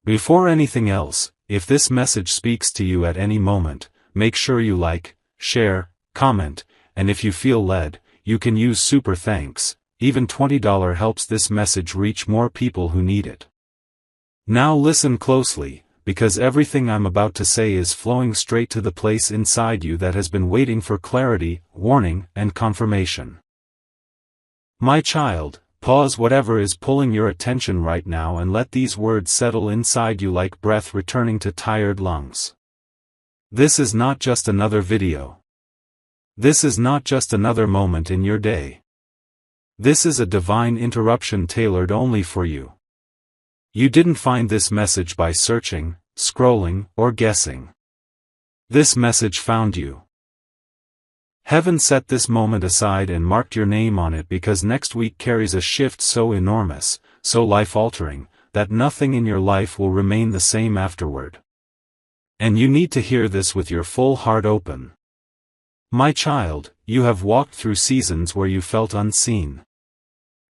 Before anything else, if this message speaks to you at any moment, make sure you like, share, comment, and if you feel led, you can use super thanks. Even $20 helps this message reach more people who need it. Now listen closely, because everything I'm about to say is flowing straight to the place inside you that has been waiting for clarity, warning, and confirmation. My child, pause whatever is pulling your attention right now and let these words settle inside you like breath returning to tired lungs. This is not just another video. This is not just another moment in your day. This is a divine interruption tailored only for you. You didn't find this message by searching, scrolling, or guessing. This message found you. Heaven set this moment aside and marked your name on it because next week carries a shift so enormous, so life-altering, that nothing in your life will remain the same afterward. And you need to hear this with your full heart open. My child, you have walked through seasons where you felt unseen.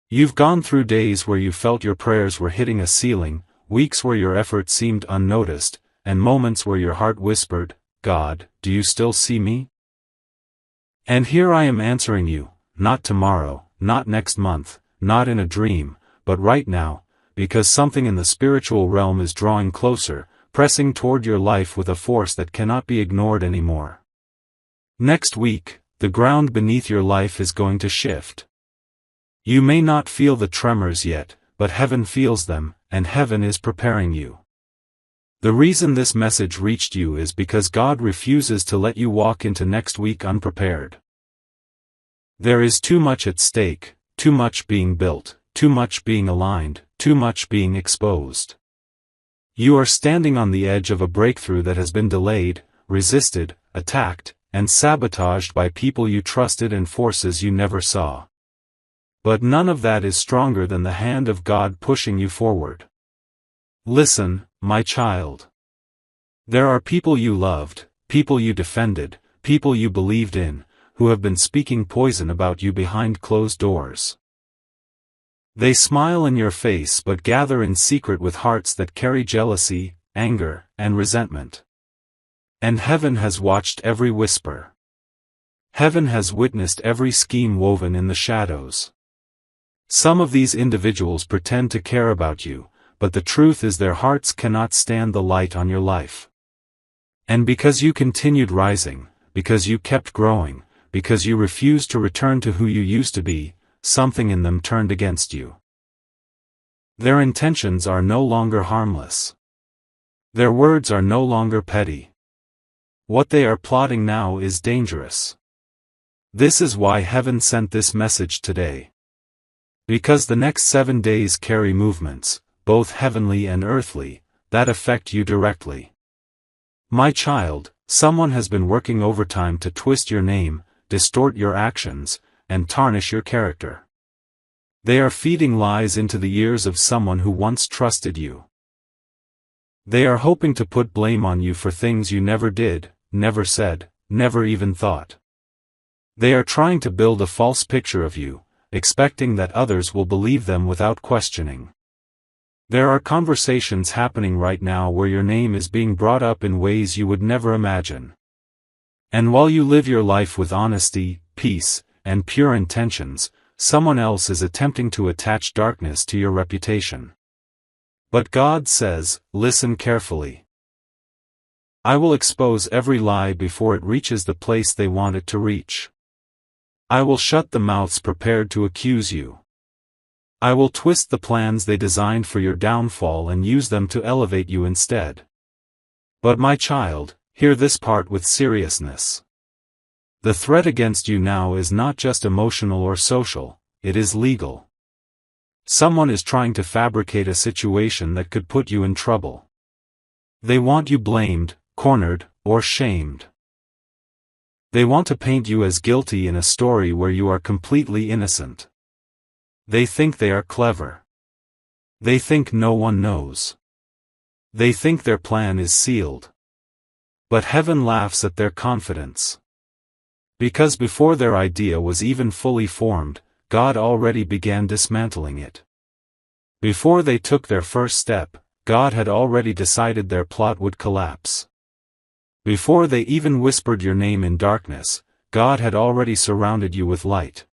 You've gone through days where you felt your prayers were hitting a ceiling, weeks where your effort seemed unnoticed, and moments where your heart whispered, God, do you still see me? And here I am answering you, not tomorrow, not next month, not in a dream, but right now, because something in the spiritual realm is drawing closer, pressing toward your life with a force that cannot be ignored anymore. Next week, the ground beneath your life is going to shift. You may not feel the tremors yet, but heaven feels them, and heaven is preparing you. The reason this message reached you is because God refuses to let you walk into next week unprepared. There is too much at stake, too much being built, too much being aligned, too much being exposed. You are standing on the edge of a breakthrough that has been delayed, resisted, attacked, and sabotaged by people you trusted and forces you never saw. But none of that is stronger than the hand of God pushing you forward. Listen, my child. There are people you loved, people you defended, people you believed in, who have been speaking poison about you behind closed doors. They smile in your face but gather in secret with hearts that carry jealousy, anger, and resentment. And heaven has watched every whisper. Heaven has witnessed every scheme woven in the shadows. Some of these individuals pretend to care about you, but the truth is their hearts cannot stand the light on your life. And because you continued rising, because you kept growing, because you refused to return to who you used to be, something in them turned against you. Their intentions are no longer harmless. Their words are no longer petty. What they are plotting now is dangerous. This is why heaven sent this message today. Because the next 7 days carry movements, both heavenly and earthly, that affect you directly. My child, someone has been working overtime to twist your name, distort your actions, and tarnish your character. They are feeding lies into the ears of someone who once trusted you. They are hoping to put blame on you for things you never did, never said, never even thought. They are trying to build a false picture of you, expecting that others will believe them without questioning. There are conversations happening right now where your name is being brought up in ways you would never imagine. And while you live your life with honesty, peace, and pure intentions, someone else is attempting to attach darkness to your reputation. But God says, listen carefully. I will expose every lie before it reaches the place they want it to reach. I will shut the mouths prepared to accuse you. I will twist the plans they designed for your downfall and use them to elevate you instead. But my child, hear this part with seriousness. The threat against you now is not just emotional or social, it is legal. Someone is trying to fabricate a situation that could put you in trouble. They want you blamed, cornered, or shamed. They want to paint you as guilty in a story where you are completely innocent. They think they are clever. They think no one knows. They think their plan is sealed. But heaven laughs at their confidence. Because before their idea was even fully formed, God already began dismantling it. Before they took their first step, God had already decided their plot would collapse. Before they even whispered your name in darkness, God had already surrounded you with light.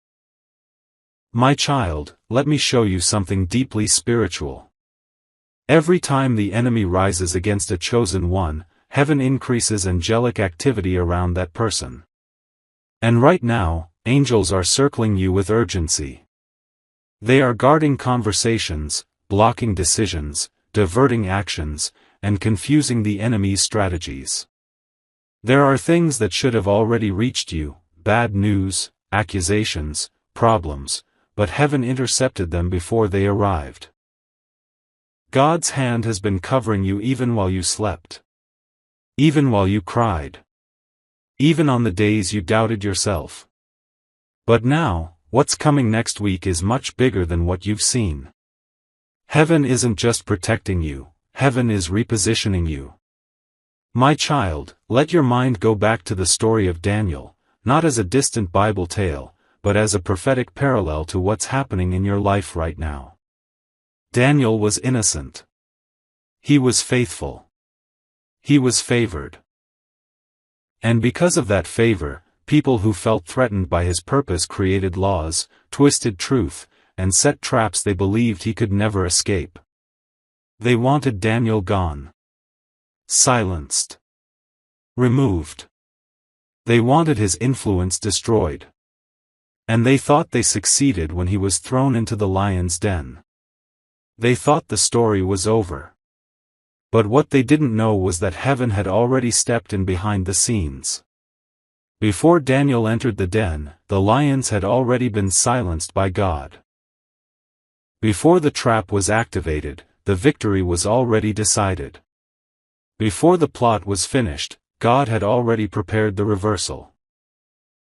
My child, let me show you something deeply spiritual. Every time the enemy rises against a chosen one, heaven increases angelic activity around that person. And right now, angels are circling you with urgency. They are guarding conversations, blocking decisions, diverting actions, and confusing the enemy's strategies. There are things that should have already reached you, bad news, accusations, problems, but heaven intercepted them before they arrived. God's hand has been covering you even while you slept. Even while you cried. Even on the days you doubted yourself. But now, what's coming next week is much bigger than what you've seen. Heaven isn't just protecting you, heaven is repositioning you. My child, let your mind go back to the story of Daniel, not as a distant Bible tale, but as a prophetic parallel to what's happening in your life right now. Daniel was innocent. He was faithful. He was favored. And because of that favor, people who felt threatened by his purpose created laws, twisted truth, and set traps they believed he could never escape. They wanted Daniel gone. Silenced. Removed. They wanted his influence destroyed. And they thought they succeeded when he was thrown into the lion's den. They thought the story was over. But what they didn't know was that heaven had already stepped in behind the scenes. Before Daniel entered the den, the lions had already been silenced by God. Before the trap was activated, the victory was already decided. Before the plot was finished, God had already prepared the reversal.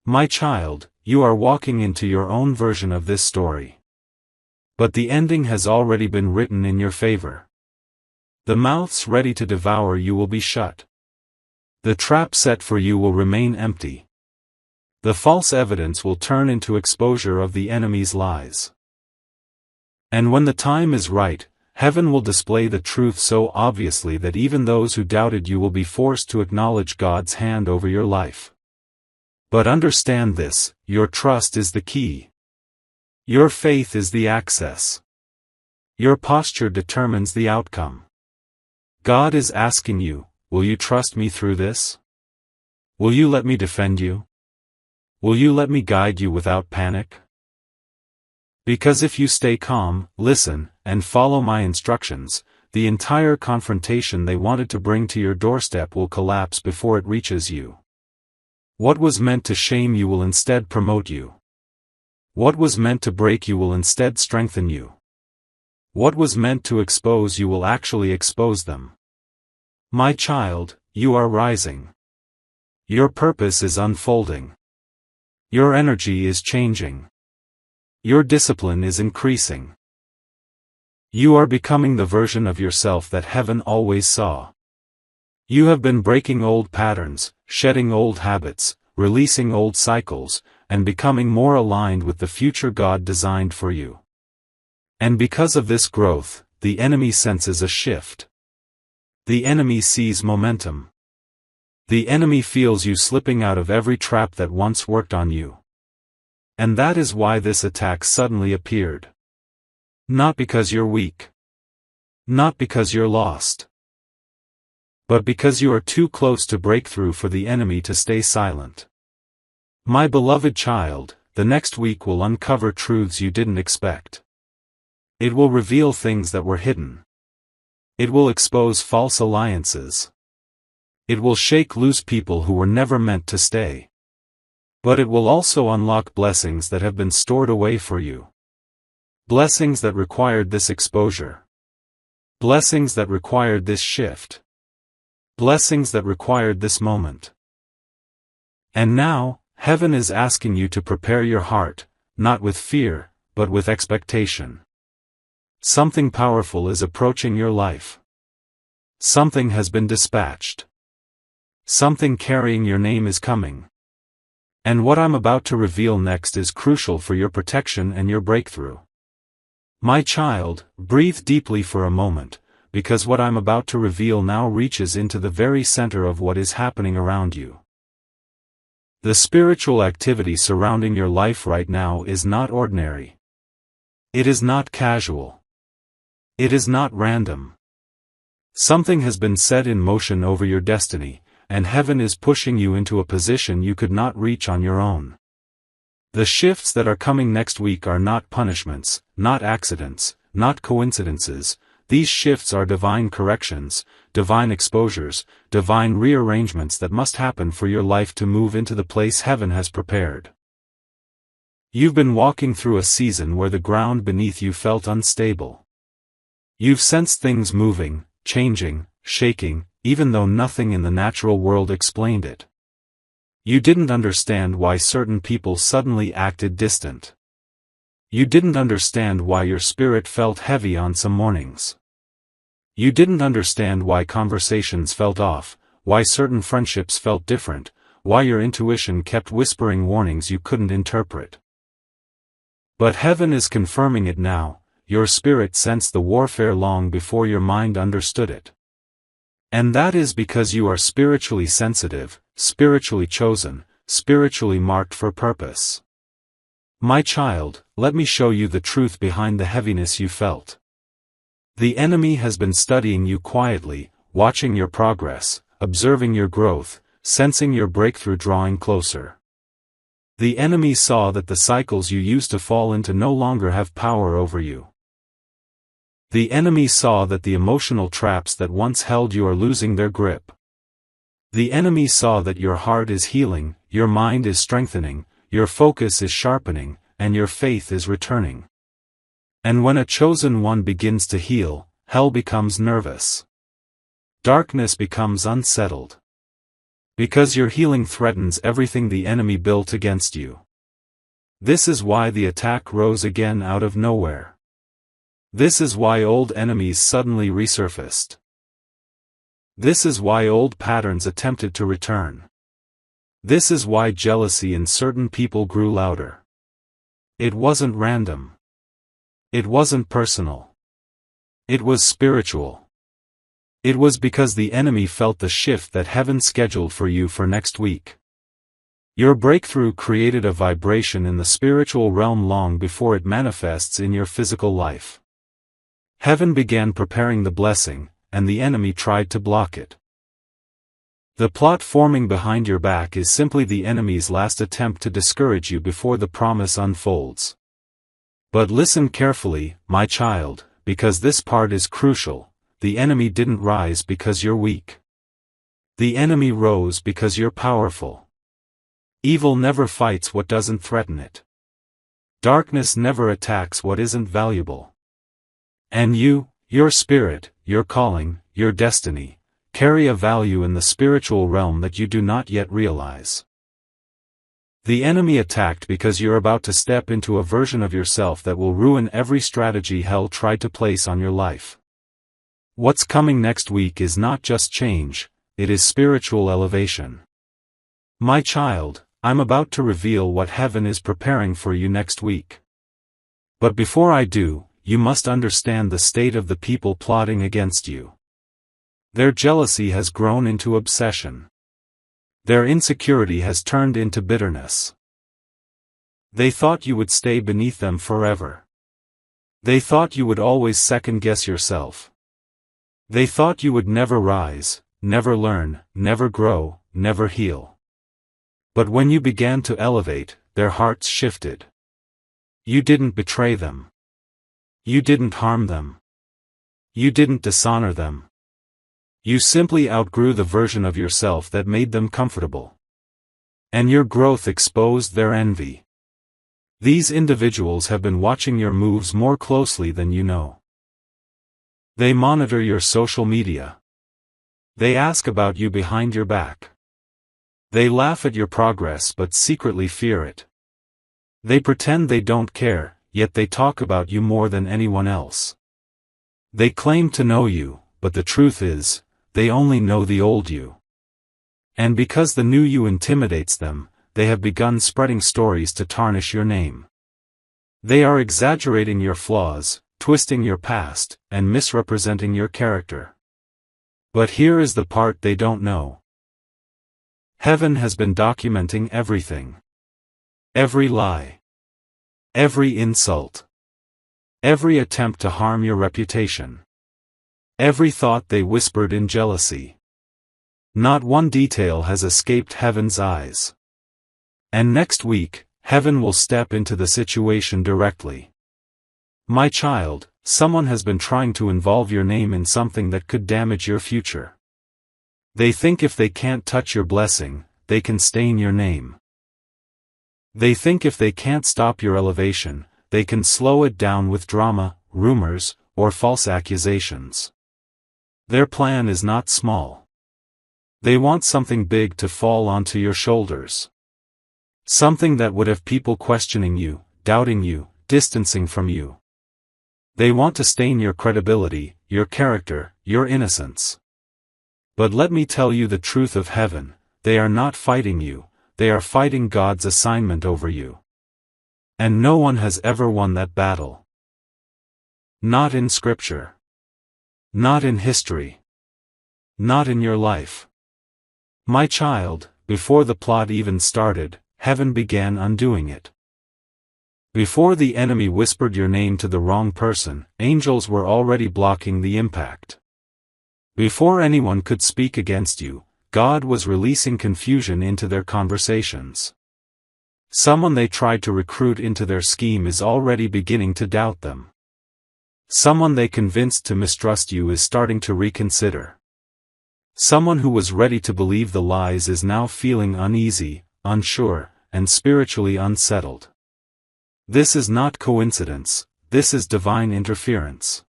My child, you are walking into your own version of this story. But the ending has already been written in your favor. The mouths ready to devour you will be shut. The trap set for you will remain empty. The false evidence will turn into exposure of the enemy's lies. And when the time is right, heaven will display the truth so obviously that even those who doubted you will be forced to acknowledge God's hand over your life. But understand this, your trust is the key. Your faith is the access. Your posture determines the outcome. God is asking you, will you trust me through this? Will you let me defend you? Will you let me guide you without panic? Because if you stay calm, listen, and follow my instructions, the entire confrontation they wanted to bring to your doorstep will collapse before it reaches you. What was meant to shame you will instead promote you. What was meant to break you will instead strengthen you. What was meant to expose you will actually expose them. My child, you are rising. Your purpose is unfolding. Your energy is changing. Your discipline is increasing. You are becoming the version of yourself that heaven always saw. You have been breaking old patterns, shedding old habits, releasing old cycles, and becoming more aligned with the future God designed for you. And because of this growth, the enemy senses a shift. The enemy sees momentum. The enemy feels you slipping out of every trap that once worked on you. And that is why this attack suddenly appeared. Not because you're weak. Not because you're lost. But because you are too close to breakthrough for the enemy to stay silent. My beloved child, the next week will uncover truths you didn't expect. It will reveal things that were hidden. It will expose false alliances. It will shake loose people who were never meant to stay. But it will also unlock blessings that have been stored away for you. Blessings that required this exposure. Blessings that required this shift. Blessings that required this moment. And now, heaven is asking you to prepare your heart, not with fear, but with expectation. Something powerful is approaching your life. Something has been dispatched. Something carrying your name is coming. And what I'm about to reveal next is crucial for your protection and your breakthrough. My child, breathe deeply for a moment, because what I'm about to reveal now reaches into the very center of what is happening around you. The spiritual activity surrounding your life right now is not ordinary. It is not casual. It is not random. Something has been set in motion over your destiny, and heaven is pushing you into a position you could not reach on your own. The shifts that are coming next week are not punishments, not accidents, not coincidences. These shifts are divine corrections, divine exposures, divine rearrangements that must happen for your life to move into the place heaven has prepared. You've been walking through a season where the ground beneath you felt unstable. You've sensed things moving, changing, shaking, even though nothing in the natural world explained it. You didn't understand why certain people suddenly acted distant. You didn't understand why your spirit felt heavy on some mornings. You didn't understand why conversations felt off, why certain friendships felt different, why your intuition kept whispering warnings you couldn't interpret. But heaven is confirming it now. Your spirit sensed the warfare long before your mind understood it. And that is because you are spiritually sensitive, spiritually chosen, spiritually marked for purpose. My child, let me show you the truth behind the heaviness you felt. The enemy has been studying you quietly, watching your progress, observing your growth, sensing your breakthrough drawing closer. The enemy saw that the cycles you used to fall into no longer have power over you. The enemy saw that the emotional traps that once held you are losing their grip. The enemy saw that your heart is healing, your mind is strengthening, your focus is sharpening, and your faith is returning. And when a chosen one begins to heal, hell becomes nervous. Darkness becomes unsettled. Because your healing threatens everything the enemy built against you. This is why the attack rose again out of nowhere. This is why old enemies suddenly resurfaced. This is why old patterns attempted to return. This is why jealousy in certain people grew louder. It wasn't random. It wasn't personal. It was spiritual. It was because the enemy felt the shift that heaven scheduled for you for next week. Your breakthrough created a vibration in the spiritual realm long before it manifests in your physical life. Heaven began preparing the blessing, and the enemy tried to block it. The plot forming behind your back is simply the enemy's last attempt to discourage you before the promise unfolds. But listen carefully, my child, because this part is crucial. The enemy didn't rise because you're weak. The enemy rose because you're powerful. Evil never fights what doesn't threaten it. Darkness never attacks what isn't valuable. And you, your spirit, your calling, your destiny, carry a value in the spiritual realm that you do not yet realize. The enemy attacked because you're about to step into a version of yourself that will ruin every strategy hell tried to place on your life. What's coming next week is not just change, it is spiritual elevation. My child, I'm about to reveal what heaven is preparing for you next week. But before I do, you must understand the state of the people plotting against you. Their jealousy has grown into obsession. Their insecurity has turned into bitterness. They thought you would stay beneath them forever. They thought you would always second-guess yourself. They thought you would never rise, never learn, never grow, never heal. But when you began to elevate, their hearts shifted. You didn't betray them. You didn't harm them. You didn't dishonor them. You simply outgrew the version of yourself that made them comfortable. And your growth exposed their envy. These individuals have been watching your moves more closely than you know. They monitor your social media. They ask about you behind your back. They laugh at your progress but secretly fear it. They pretend they don't care, yet they talk about you more than anyone else. They claim to know you, but the truth is, they only know the old you. And because the new you intimidates them, they have begun spreading stories to tarnish your name. They are exaggerating your flaws, twisting your past, and misrepresenting your character. But here is the part they don't know. Heaven has been documenting everything. Every lie. Every insult. Every attempt to harm your reputation. Every thought they whispered in jealousy. Not one detail has escaped heaven's eyes. And next week, heaven will step into the situation directly. My child, someone has been trying to involve your name in something that could damage your future. They think if they can't touch your blessing, they can stain your name. They think if they can't stop your elevation, they can slow it down with drama, rumors, or false accusations. Their plan is not small. They want something big to fall onto your shoulders. Something that would have people questioning you, doubting you, distancing from you. They want to stain your credibility, your character, your innocence. But let me tell you the truth of heaven, they are not fighting you, they are fighting God's assignment over you. And no one has ever won that battle. Not in Scripture. Not in history. Not in your life. My child, before the plot even started, heaven began undoing it. Before the enemy whispered your name to the wrong person, angels were already blocking the impact. Before anyone could speak against you, God was releasing confusion into their conversations. Someone they tried to recruit into their scheme is already beginning to doubt them. Someone they convinced to mistrust you is starting to reconsider. Someone who was ready to believe the lies is now feeling uneasy, unsure, and spiritually unsettled. This is not coincidence, this is divine interference.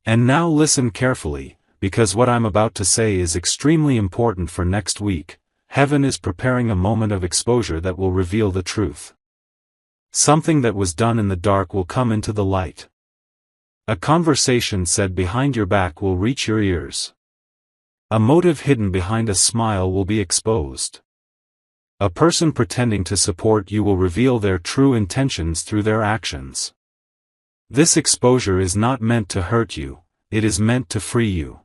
And now listen carefully, because what I'm about to say is extremely important for next week. Heaven is preparing a moment of exposure that will reveal the truth. Something that was done in the dark will come into the light. A conversation said behind your back will reach your ears. A motive hidden behind a smile will be exposed. A person pretending to support you will reveal their true intentions through their actions. This exposure is not meant to hurt you, it is meant to free you.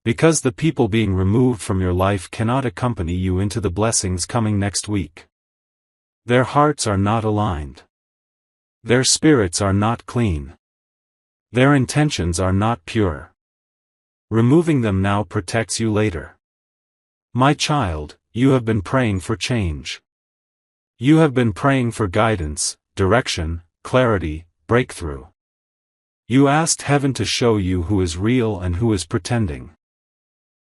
Because the people being removed from your life cannot accompany you into the blessings coming next week. Their hearts are not aligned. Their spirits are not clean. Their intentions are not pure. Removing them now protects you later. My child, you have been praying for change. You have been praying for guidance, direction, clarity, breakthrough. You asked heaven to show you who is real and who is pretending.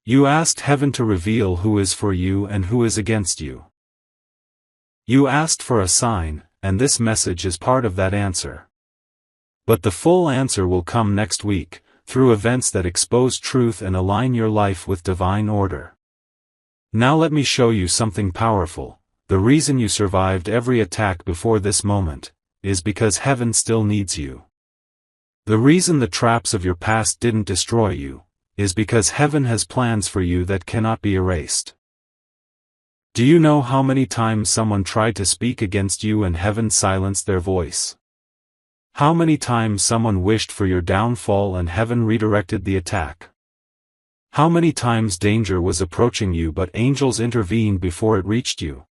You asked heaven to reveal who is for you and who is against you. You asked for a sign, and this message is part of that answer. But the full answer will come next week, through events that expose truth and align your life with divine order. Now let me show you something powerful. The reason you survived every attack before this moment is because heaven still needs you. The reason the traps of your past didn't destroy you is because heaven has plans for you that cannot be erased. Do you know how many times someone tried to speak against you and heaven silenced their voice? How many times someone wished for your downfall and heaven redirected the attack? How many times danger was approaching you but angels intervened before it reached you?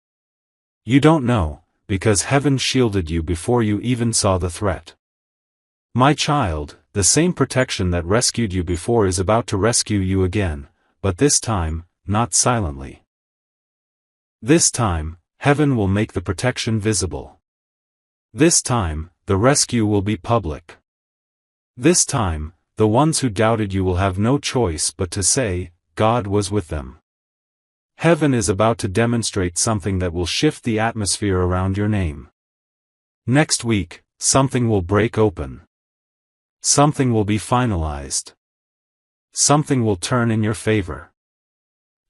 You don't know, because heaven shielded you before you even saw the threat. My child, the same protection that rescued you before is about to rescue you again, but this time, not silently. This time, heaven will make the protection visible. This time, the rescue will be public. This time, the ones who doubted you will have no choice but to say, God was with them. Heaven is about to demonstrate something that will shift the atmosphere around your name. Next week, something will break open. Something will be finalized. Something will turn in your favor.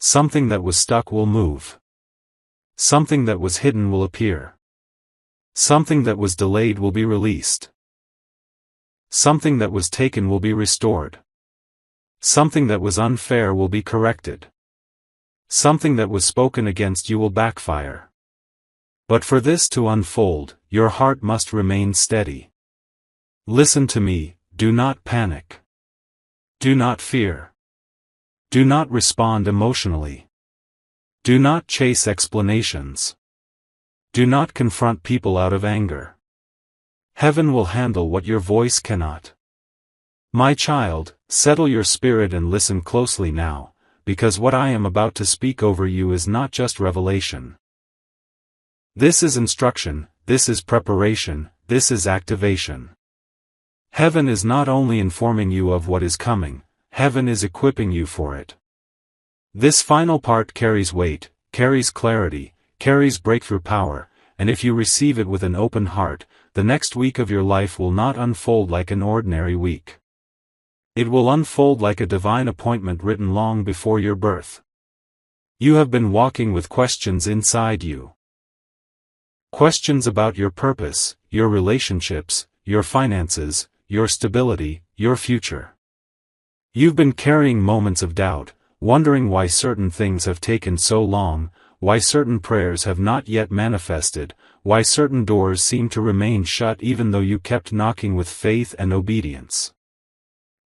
Something that was stuck will move. Something that was hidden will appear. Something that was delayed will be released. Something that was taken will be restored. Something that was unfair will be corrected. Something that was spoken against you will backfire. But for this to unfold, your heart must remain steady. Listen to me, do not panic. Do not fear. Do not respond emotionally. Do not chase explanations. Do not confront people out of anger. Heaven will handle what your voice cannot. My child, settle your spirit and listen closely now, because what I am about to speak over you is not just revelation. This is instruction, this is preparation, this is activation. Heaven is not only informing you of what is coming, heaven is equipping you for it. This final part carries weight, carries clarity, carries breakthrough power, and if you receive it with an open heart, the next week of your life will not unfold like an ordinary week. It will unfold like a divine appointment written long before your birth. You have been walking with questions inside you. Questions about your purpose, your relationships, your finances, your stability, your future. You've been carrying moments of doubt, wondering why certain things have taken so long, why certain prayers have not yet manifested, why certain doors seem to remain shut even though you kept knocking with faith and obedience.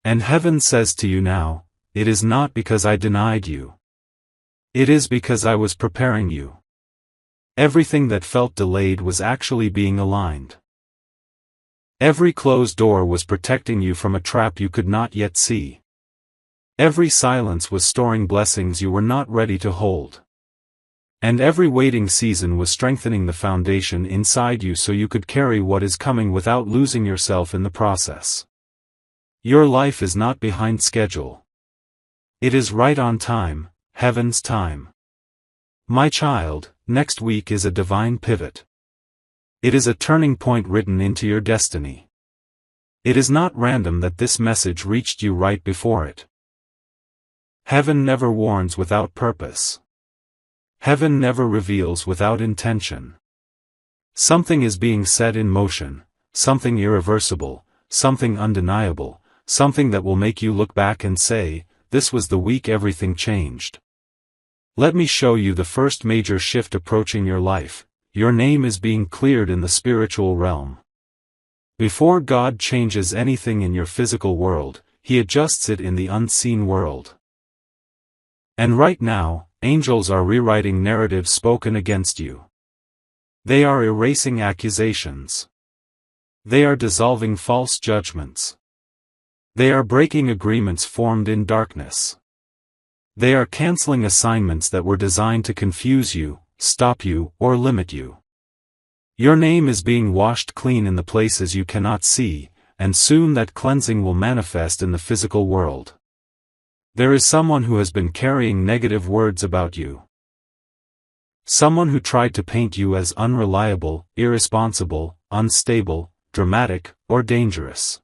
And heaven says to you now, it is not because I denied you. It is because I was preparing you. Everything that felt delayed was actually being aligned. Every closed door was protecting you from a trap you could not yet see. Every silence was storing blessings you were not ready to hold. And every waiting season was strengthening the foundation inside you so you could carry what is coming without losing yourself in the process. Your life is not behind schedule. It is right on time, heaven's time. My child, next week is a divine pivot. It is a turning point written into your destiny. It is not random that this message reached you right before it. Heaven never warns without purpose. Heaven never reveals without intention. Something is being set in motion, something irreversible, something undeniable, something that will make you look back and say, this was the week everything changed. Let me show you the first major shift approaching your life. Your name is being cleared in the spiritual realm. Before God changes anything in your physical world, He adjusts it in the unseen world. And right now, angels are rewriting narratives spoken against you. They are erasing accusations. They are dissolving false judgments. They are breaking agreements formed in darkness. They are canceling assignments that were designed to confuse you, stop you, or limit you. Your name is being washed clean in the places you cannot see, and soon that cleansing will manifest in the physical world. There is someone who has been carrying negative words about you. Someone who tried to paint you as unreliable, irresponsible, unstable, dramatic, or dangerous.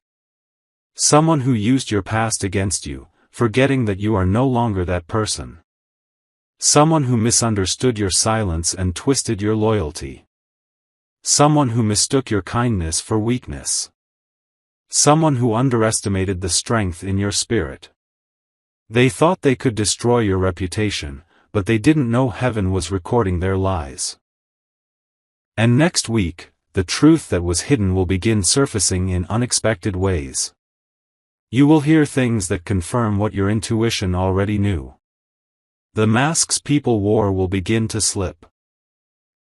Someone who used your past against you, forgetting that you are no longer that person. Someone who misunderstood your silence and twisted your loyalty. Someone who mistook your kindness for weakness. Someone who underestimated the strength in your spirit. They thought they could destroy your reputation, but they didn't know heaven was recording their lies. And next week, the truth that was hidden will begin surfacing in unexpected ways. You will hear things that confirm what your intuition already knew. The masks people wore will begin to slip.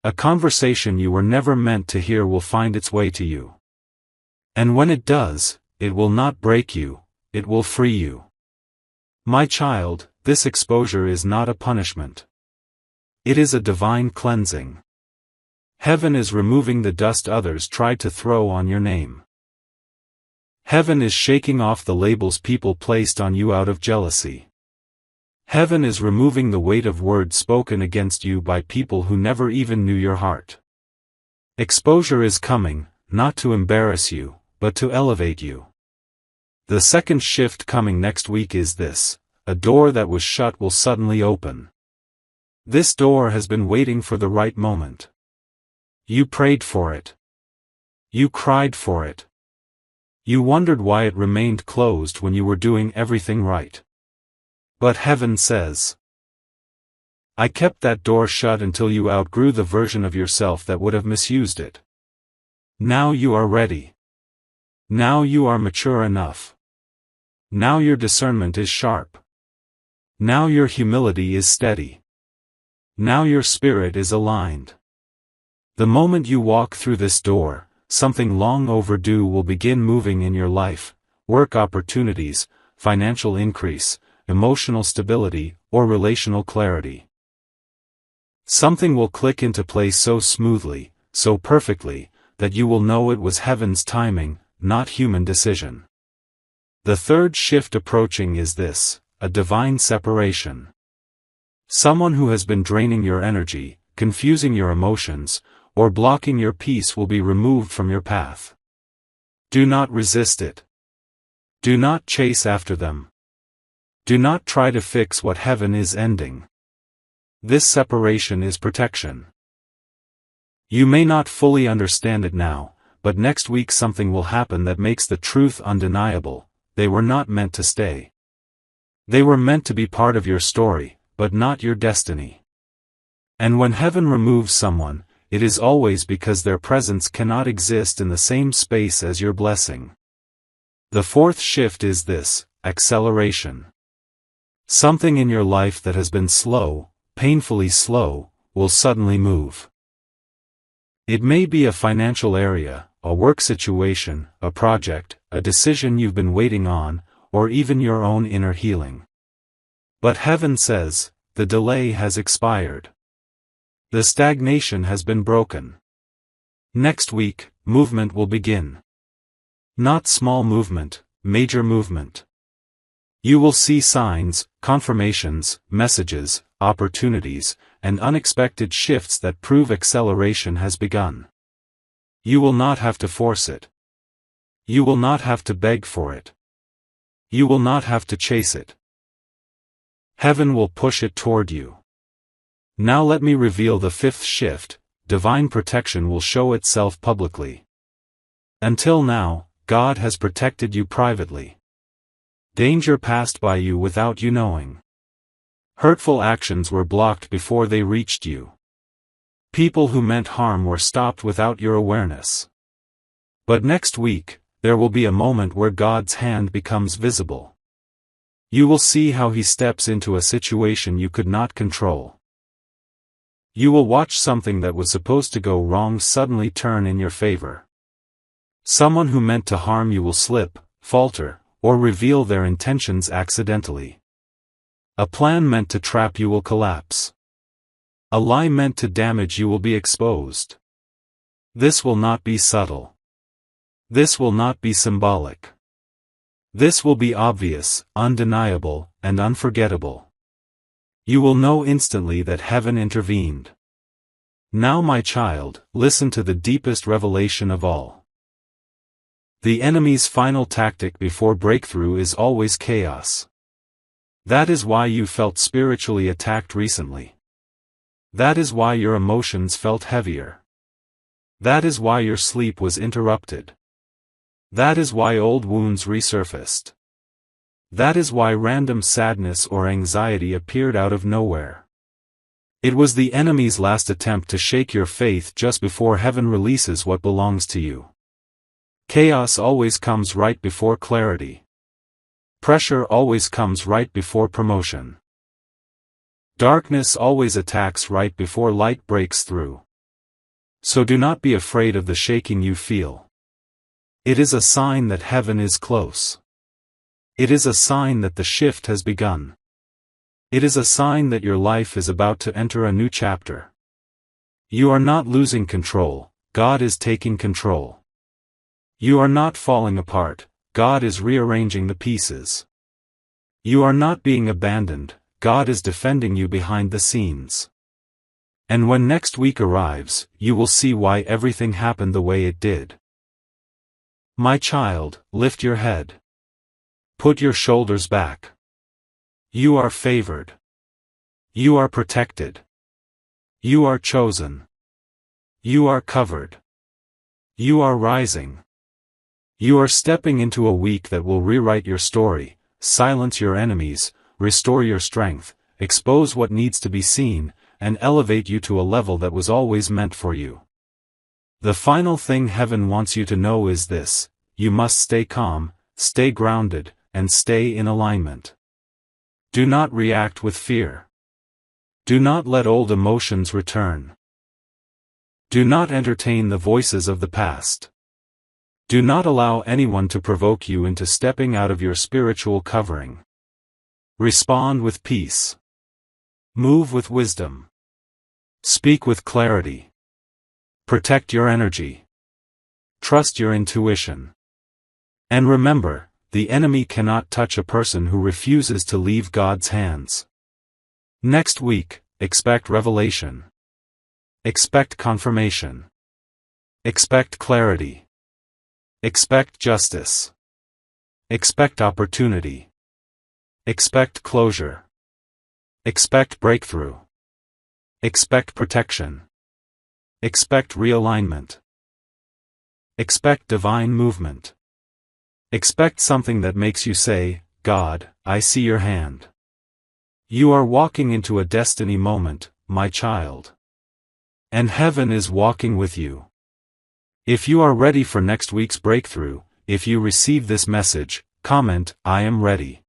A conversation you were never meant to hear will find its way to you. And when it does, it will not break you, it will free you. My child, this exposure is not a punishment. It is a divine cleansing. Heaven is removing the dust others tried to throw on your name. Heaven is shaking off the labels people placed on you out of jealousy. Heaven is removing the weight of words spoken against you by people who never even knew your heart. Exposure is coming, not to embarrass you, but to elevate you. The second shift coming next week is this: a door that was shut will suddenly open. This door has been waiting for the right moment. You prayed for it. You cried for it. You wondered why it remained closed when you were doing everything right. But heaven says, I kept that door shut until you outgrew the version of yourself that would have misused it. Now you are ready. Now you are mature enough. Now your discernment is sharp. Now your humility is steady. Now your spirit is aligned. The moment you walk through this door, something long overdue will begin moving in your life: work opportunities, financial increase, emotional stability, or relational clarity. Something will click into place so smoothly, so perfectly, that you will know it was heaven's timing, not human decision. The third shift approaching is this: a divine separation. Someone who has been draining your energy, confusing your emotions, or blocking your peace will be removed from your path. Do not resist it. Do not chase after them. Do not try to fix what heaven is ending. This separation is protection. You may not fully understand it now, but next week something will happen that makes the truth undeniable: they were not meant to stay. They were meant to be part of your story, but not your destiny. And when heaven removes someone, it is always because their presence cannot exist in the same space as your blessing. The fourth shift is this: acceleration. Something in your life that has been slow, painfully slow, will suddenly move. It may be a financial area, a work situation, a project, a decision you've been waiting on, or even your own inner healing. But heaven says, the delay has expired. The stagnation has been broken. Next week, movement will begin. Not small movement, major movement. You will see signs, confirmations, messages, opportunities, and unexpected shifts that prove acceleration has begun. You will not have to force it. You will not have to beg for it. You will not have to chase it. Heaven will push it toward you. Now let me reveal the fifth shift: divine protection will show itself publicly. Until now, God has protected you privately. Danger passed by you without you knowing. Hurtful actions were blocked before they reached you. People who meant harm were stopped without your awareness. But next week, there will be a moment where God's hand becomes visible. You will see how He steps into a situation you could not control. You will watch something that was supposed to go wrong suddenly turn in your favor. Someone who meant to harm you will slip, falter, or reveal their intentions accidentally. A plan meant to trap you will collapse. A lie meant to damage you will be exposed. This will not be subtle. This will not be symbolic. This will be obvious, undeniable, and unforgettable. You will know instantly that heaven intervened. Now, my child, listen to the deepest revelation of all. The enemy's final tactic before breakthrough is always chaos. That is why you felt spiritually attacked recently. That is why your emotions felt heavier. That is why your sleep was interrupted. That is why old wounds resurfaced. That is why random sadness or anxiety appeared out of nowhere. It was the enemy's last attempt to shake your faith just before heaven releases what belongs to you. Chaos always comes right before clarity. Pressure always comes right before promotion. Darkness always attacks right before light breaks through. So do not be afraid of the shaking you feel. It is a sign that heaven is close. It is a sign that the shift has begun. It is a sign that your life is about to enter a new chapter. You are not losing control, God is taking control. You are not falling apart, God is rearranging the pieces. You are not being abandoned, God is defending you behind the scenes. And when next week arrives, you will see why everything happened the way it did. My child, lift your head. Put your shoulders back. You are favored. You are protected. You are chosen. You are covered. You are rising. You are stepping into a week that will rewrite your story, silence your enemies, restore your strength, expose what needs to be seen, and elevate you to a level that was always meant for you. The final thing heaven wants you to know is this: you must stay calm, stay grounded, and stay in alignment. Do not react with fear. Do not let old emotions return. Do not entertain the voices of the past. Do not allow anyone to provoke you into stepping out of your spiritual covering. Respond with peace. Move with wisdom. Speak with clarity. Protect your energy. Trust your intuition. And remember, the enemy cannot touch a person who refuses to leave God's hands. Next week, expect revelation. Expect confirmation. Expect clarity. Expect justice. Expect opportunity. Expect closure. Expect breakthrough. Expect protection. Expect realignment. Expect divine movement. Expect something that makes you say, God, I see your hand. You are walking into a destiny moment, my child. And heaven is walking with you. If you are ready for next week's breakthrough, if you receive this message, comment, I am ready.